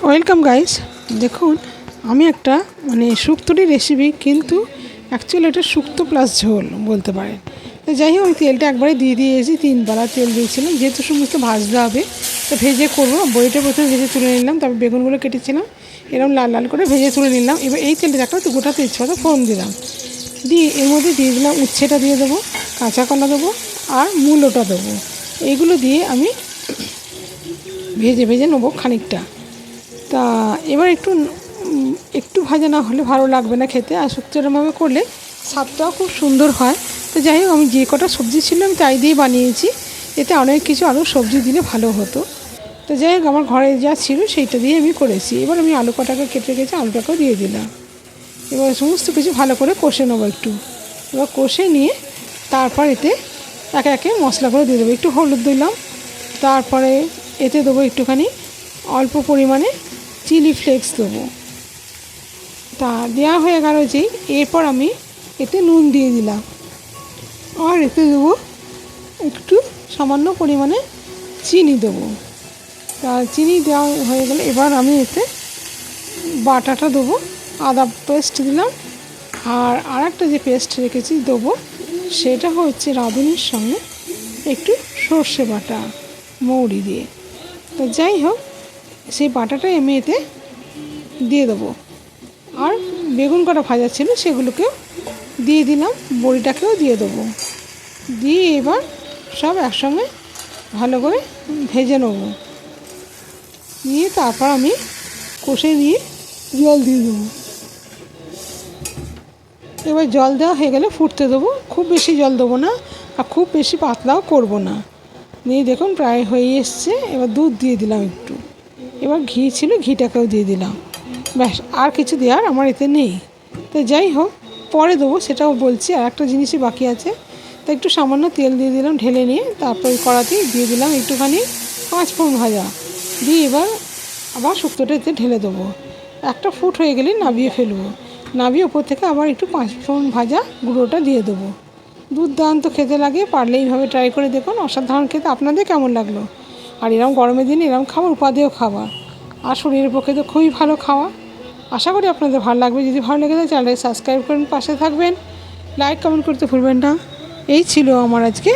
Welcome guys. দেখুন আমি একটা শুক্তোরই রেসিপি, কিন্তু অ্যাকচুয়ালি এটা শুক্তো প্লাস ঝোল বলতে পারেন। তো যাই হোক, আমি তেলটা একবারে দিয়ে দিয়েছি, 3 বালা তেল দিয়েছিলাম, যেহেতু সমস্ত ভাজতে হবে তো ভেজে করবো। বড়িটা প্রথমে ভেজে তুলে নিলাম, তারপর বেগুনগুলো কেটেছিলাম এরকম লাল লাল করে ভেজে তুলে নিলাম। এবার এই তেলটা একটা তো গোটা তেজপাতা ফোড়ন দিলাম, দিয়ে এর মধ্যে দিয়ে দিলাম উচ্ছেটা দিয়ে দেবো, কাঁচা কলা দেবো আর মূলোটা দেবো। এইগুলো দিয়ে আমি ভেজে ভেজে নেবো খানিকটা। তা এবার একটু ভাজা না হলে ভালো লাগবে না খেতে, আর শুক্তো এরমভাবে করলে স্বাদটাও খুব সুন্দর হয়। তো যাই হোক, আমি যে কটা সবজি ছিল আমি তাই দিয়ে বানিয়েছি, এতে অনেক কিছু আরও সবজি দিলে ভালো হতো। তো যাই হোক, আমার ঘরে যা ছিল সেইটা দিয়ে আমি করেছি। এবার আমি আলু কটাকে কেটে রেখেছি, আলুটাকেও দিয়ে দিলাম। এবার সমস্ত কিছু ভালো করে কষে নেবো একটু। এবার কষে নিয়ে তারপর এতে একে একে মশলাগুলো দিয়ে দেবো। একটু হলুদ দিলাম, তারপরে এতে দেবো একটুখানি অল্প পরিমাণে চিলি ফ্লেক্স দেবো। তা দেওয়া হয়ে গেল যেই, এরপর আমি এতে নুন দিয়ে দিলাম, আর এতে দেবো একটু সামান্য পরিমাণে চিনি দেবো। তা চিনি দেওয়া হয়ে গেলে এবার আমি এতে বাটাটা দেবো, আদা পেস্ট দিলাম, আর আরেকটা যে পেস্ট রেখেছি দেবো, সেটা হচ্ছে রাঁধুনির সঙ্গে একটু সর্ষে বাটা মৌরি দিয়ে। তো যাই হোক, সেই বাটাটাই আমি এতে দিয়ে দেবো, আর বেগুন কটা ভাজা ছিল সেগুলোকেও দিয়ে দিলাম, বড়িটাকেও দিয়ে দেবো। দিয়ে এবার সব একসঙ্গে ভালো করে ভেজে নেব। নিয়ে তারপর আমি কষে নিয়ে জল দিয়ে দেবো। এবার জল দেওয়া হয়ে গেলে ফুটতে দেবো, খুব বেশি জল দেবো না, আর খুব বেশি পাতলাও করব না। নিয়ে দেখুন প্রায় হয়ে এসছে। এবার দুধ দিয়ে দিলাম একটু, এবার ঘি ছিল ঘিটাকেও দিয়ে দিলাম। ব্যাস, আর কিছু দেওয়ার আমার এতে নেই। তো যাই হোক, পরে দেবো সেটাও বলছি, আর একটা জিনিসই বাকি আছে। তো একটু সামান্য তেল দিয়ে দিলাম ঢেলে নিয়ে, তারপর কড়াতেই দিয়ে দিলাম একটুখানি 5 ফোড়ন ভাজা, দিয়ে এবার আবার শুক্তোটা এতে ঢেলে দেবো। একটা ফুট হয়ে গেলে নামিয়ে ফেলবো, নামিয়ে ওপর থেকে আবার একটু 5 ফোড়ন ভাজা গুঁড়োটা দিয়ে দেবো। দুর্দান্ত খেতে লাগে, পারলে এইভাবে ট্রাই করে দেখুন, অসাধারণ খেতে। আপনাদের কেমন লাগলো? আর এরকম গরমের দিনে এরকম খাবার উপাদেয় খাবার, আর শরীরের পক্ষে তো খুবই ভালো খাওয়া। আশা করি আপনাদের ভালো লাগবে। যদি ভালো লেগে থাকে চ্যানেলটাকে সাবস্ক্রাইব করেন, পাশে থাকবেন, লাইক কমেন্ট করতে ভুলবেন না। এই ছিল আমার আজকে